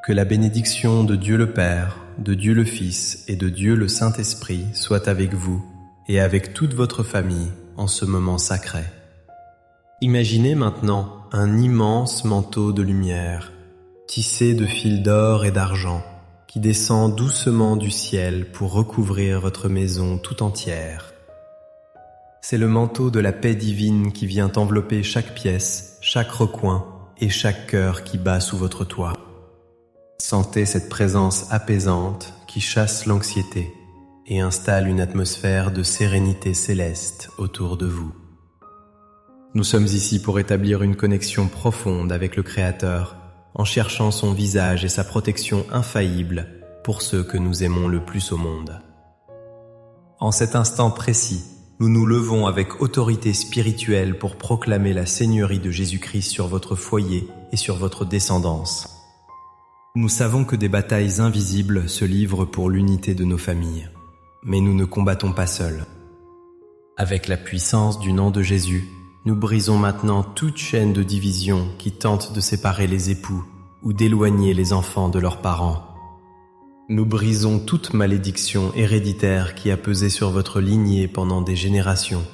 Que la bénédiction de Dieu le Père, de Dieu le Fils et de Dieu le Saint-Esprit soit avec vous et avec toute votre famille en ce moment sacré. Imaginez maintenant un immense manteau de lumière, tissé de fils d'or et d'argent, qui descend doucement du ciel pour recouvrir votre maison tout entière. C'est le manteau de la paix divine qui vient envelopper chaque pièce, chaque recoin et chaque cœur qui bat sous votre toit. Sentez cette présence apaisante qui chasse l'anxiété et installe une atmosphère de sérénité céleste autour de vous. Nous sommes ici pour établir une connexion profonde avec le Créateur, en cherchant son visage et sa protection infaillible pour ceux que nous aimons le plus au monde. En cet instant précis, nous nous levons avec autorité spirituelle pour proclamer la Seigneurie de Jésus-Christ sur votre foyer et sur votre descendance. Nous savons que des batailles invisibles se livrent pour l'unité de nos familles, mais nous ne combattons pas seuls. Avec la puissance du nom de Jésus, nous brisons maintenant toute chaîne de division qui tente de séparer les époux ou d'éloigner les enfants de leurs parents. Nous brisons toute malédiction héréditaire qui a pesé sur votre lignée pendant des générations,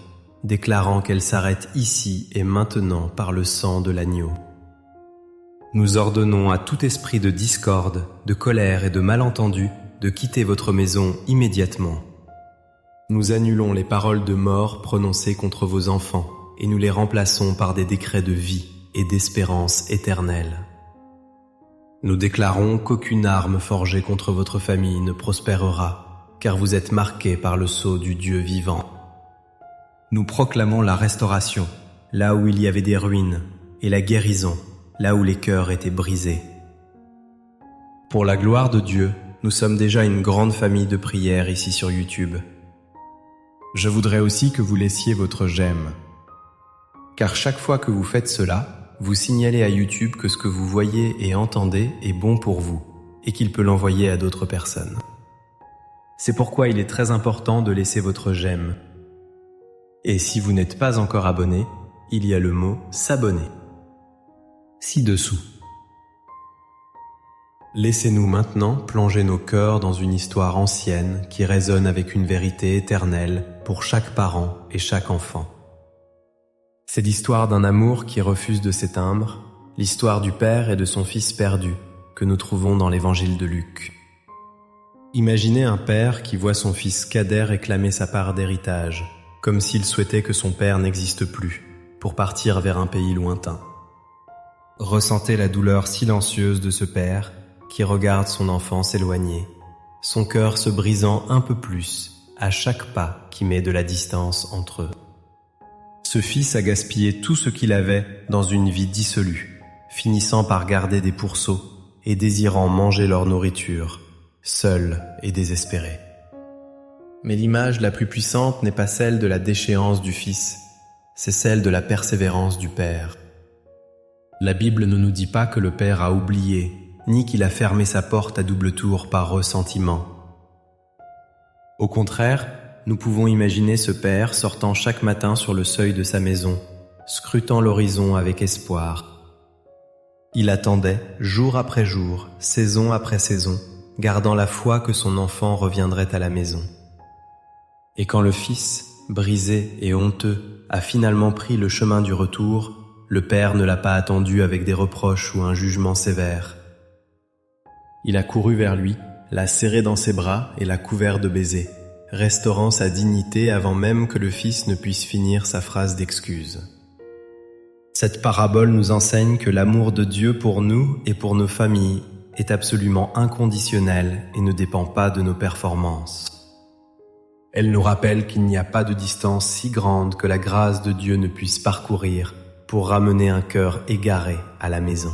déclarant qu'elle s'arrête ici et maintenant par le sang de l'agneau. Nous ordonnons à tout esprit de discorde, de colère et de malentendu de quitter votre maison immédiatement. Nous annulons les paroles de mort prononcées contre vos enfants et nous les remplaçons par des décrets de vie et d'espérance éternelle. Nous déclarons qu'aucune arme forgée contre votre famille ne prospérera, car vous êtes marqués par le sceau du Dieu vivant. Nous proclamons la restauration, là où il y avait des ruines, et la guérison, là où les cœurs étaient brisés. Pour la gloire de Dieu, nous sommes déjà une grande famille de prières ici sur YouTube. Je voudrais aussi que vous laissiez votre j'aime, car chaque fois que vous faites cela, vous signalez à YouTube que ce que vous voyez et entendez est bon pour vous et qu'il peut l'envoyer à d'autres personnes. C'est pourquoi il est très important de laisser votre j'aime. Et si vous n'êtes pas encore abonné, il y a le mot s'abonner ci-dessous. Laissez-nous maintenant plonger nos cœurs dans une histoire ancienne qui résonne avec une vérité éternelle pour chaque parent et chaque enfant. C'est l'histoire d'un amour qui refuse de s'éteindre, l'histoire du Père et de son Fils perdu que nous trouvons dans l'évangile de Luc. Imaginez un père qui voit son fils cadet réclamer sa part d'héritage, comme s'il souhaitait que son père n'existe plus, pour partir vers un pays lointain. Ressentez la douleur silencieuse de ce père qui regarde son enfant s'éloigner, son cœur se brisant un peu plus à chaque pas qui met de la distance entre eux. Ce fils a gaspillé tout ce qu'il avait dans une vie dissolue, finissant par garder des pourceaux et désirant manger leur nourriture, seul et désespéré. Mais l'image la plus puissante n'est pas celle de la déchéance du fils, c'est celle de la persévérance du père. La Bible ne nous dit pas que le père a oublié, ni qu'il a fermé sa porte à double tour par ressentiment. Au contraire, nous pouvons imaginer ce père sortant chaque matin sur le seuil de sa maison, scrutant l'horizon avec espoir. Il attendait, jour après jour, saison après saison, gardant la foi que son enfant reviendrait à la maison. Et quand le fils, brisé et honteux, a finalement pris le chemin du retour, le père ne l'a pas attendu avec des reproches ou un jugement sévère. Il a couru vers lui, l'a serré dans ses bras et l'a couvert de baisers, restaurant sa dignité avant même que le fils ne puisse finir sa phrase d'excuse. Cette parabole nous enseigne que l'amour de Dieu pour nous et pour nos familles est absolument inconditionnel et ne dépend pas de nos performances. Elle nous rappelle qu'il n'y a pas de distance si grande que la grâce de Dieu ne puisse parcourir pour ramener un cœur égaré à la maison.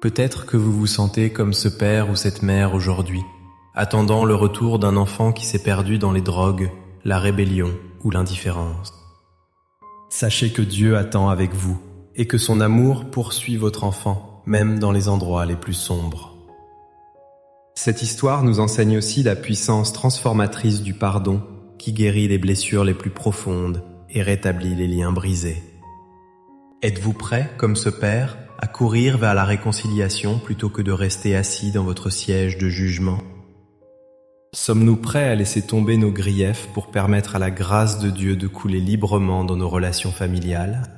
Peut-être que vous vous sentez comme ce père ou cette mère aujourd'hui, attendant le retour d'un enfant qui s'est perdu dans les drogues, la rébellion ou l'indifférence. Sachez que Dieu attend avec vous et que son amour poursuit votre enfant, même dans les endroits les plus sombres. Cette histoire nous enseigne aussi la puissance transformatrice du pardon qui guérit les blessures les plus profondes et rétablit les liens brisés. Êtes-vous prêt, comme ce père, à courir vers la réconciliation plutôt que de rester assis dans votre siège de jugement? Sommes-nous prêts à laisser tomber nos griefs pour permettre à la grâce de Dieu de couler librement dans nos relations familiales?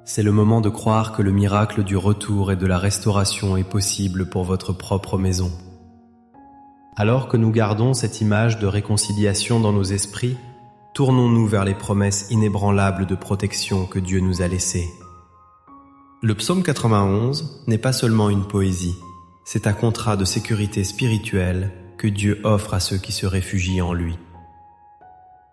C'est le moment de croire que le miracle du retour et de la restauration est possible pour votre propre maison. Alors que nous gardons cette image de réconciliation dans nos esprits, tournons-nous vers les promesses inébranlables de protection que Dieu nous a laissées. Le psaume 91 n'est pas seulement une poésie, c'est un contrat de sécurité spirituelle que Dieu offre à ceux qui se réfugient en lui.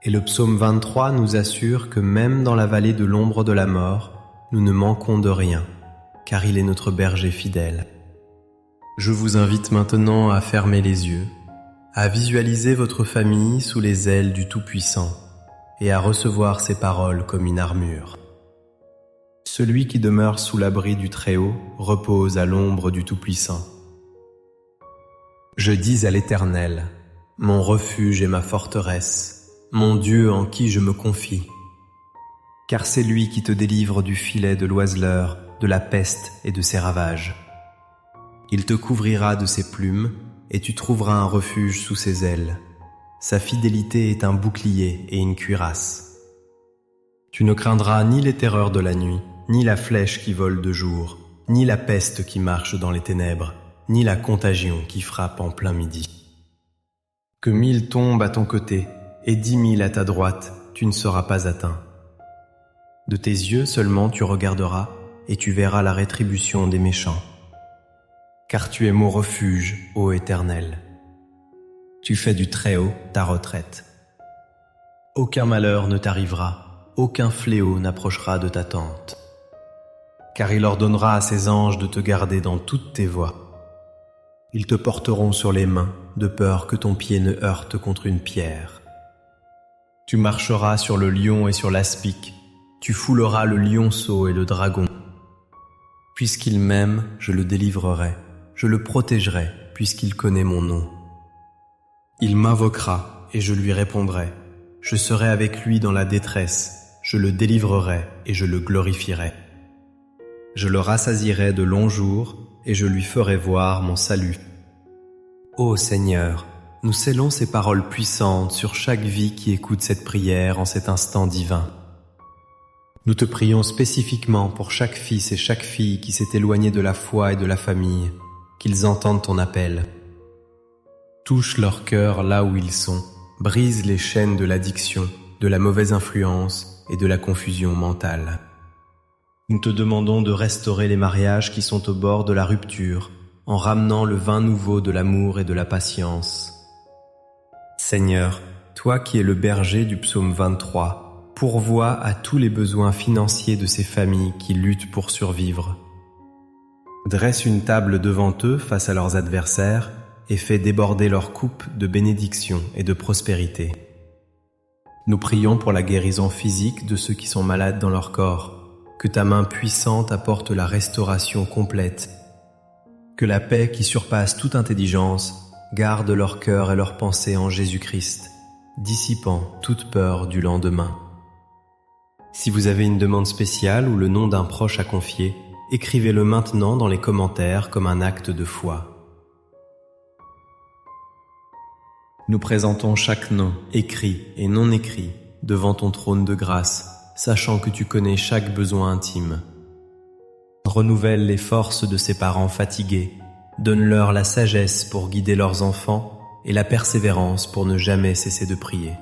Et le psaume 23 nous assure que même dans la vallée de l'ombre de la mort, nous ne manquons de rien, car il est notre berger fidèle. Je vous invite maintenant à fermer les yeux, à visualiser votre famille sous les ailes du Tout-Puissant et à recevoir ces paroles comme une armure. Celui qui demeure sous l'abri du Très-Haut repose à l'ombre du Tout-Puissant. Je dis à l'Éternel, mon refuge et ma forteresse, mon Dieu en qui je me confie. Car c'est lui qui te délivre du filet de l'oiseleur, de la peste et de ses ravages. Il te couvrira de ses plumes, et tu trouveras un refuge sous ses ailes. Sa fidélité est un bouclier et une cuirasse. Tu ne craindras ni les terreurs de la nuit, ni la flèche qui vole de jour, ni la peste qui marche dans les ténèbres, ni la contagion qui frappe en plein midi. Que 1000 tombent à ton côté, et 10 000 à ta droite, tu ne seras pas atteint. De tes yeux seulement tu regarderas, et tu verras la rétribution des méchants. Car tu es mon refuge, ô Éternel. Tu fais du Très-Haut ta retraite. Aucun malheur ne t'arrivera, aucun fléau n'approchera de ta tente. Car il ordonnera à ses anges de te garder dans toutes tes voies. Ils te porteront sur les mains, de peur que ton pied ne heurte contre une pierre. Tu marcheras sur le lion et sur l'aspic, tu fouleras le lionceau et le dragon. Puisqu'il m'aime, je le délivrerai, je le protégerai, puisqu'il connaît mon nom. Il m'invoquera, et je lui répondrai. Je serai avec lui dans la détresse, je le délivrerai et je le glorifierai. Je le rassasierai de longs jours, et je lui ferai voir mon salut. Ô Seigneur, nous scellons ces paroles puissantes sur chaque vie qui écoute cette prière en cet instant divin. Nous te prions spécifiquement pour chaque fils et chaque fille qui s'est éloigné de la foi et de la famille, qu'ils entendent ton appel. Touche leur cœur là où ils sont, brise les chaînes de l'addiction, de la mauvaise influence et de la confusion mentale. Nous te demandons de restaurer les mariages qui sont au bord de la rupture, en ramenant le vin nouveau de l'amour et de la patience. Seigneur, toi qui es le berger du psaume 23, pourvois à tous les besoins financiers de ces familles qui luttent pour survivre. Dresse une table devant eux face à leurs adversaires et fais déborder leur coupe de bénédiction et de prospérité. Nous prions pour la guérison physique de ceux qui sont malades dans leur corps, que ta main puissante apporte la restauration complète, que la paix qui surpasse toute intelligence garde leur cœur et leurs pensées en Jésus-Christ, dissipant toute peur du lendemain. Si vous avez une demande spéciale ou le nom d'un proche à confier, écrivez-le maintenant dans les commentaires comme un acte de foi. Nous présentons chaque nom, écrit et non écrit, devant ton trône de grâce, sachant que tu connais chaque besoin intime. Renouvelle les forces de ces parents fatigués, donne-leur la sagesse pour guider leurs enfants et la persévérance pour ne jamais cesser de prier.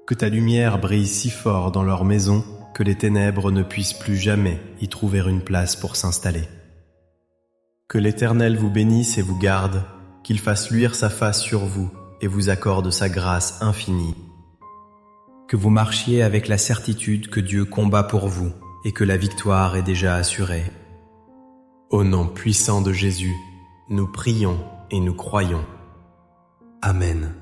Que ta lumière brille si fort dans leur maison que les ténèbres ne puissent plus jamais y trouver une place pour s'installer. Que l'Éternel vous bénisse et vous garde, qu'il fasse luire sa face sur vous et vous accorde sa grâce infinie. Que vous marchiez avec la certitude que Dieu combat pour vous et que la victoire est déjà assurée. Au nom puissant de Jésus, nous prions et nous croyons. Amen.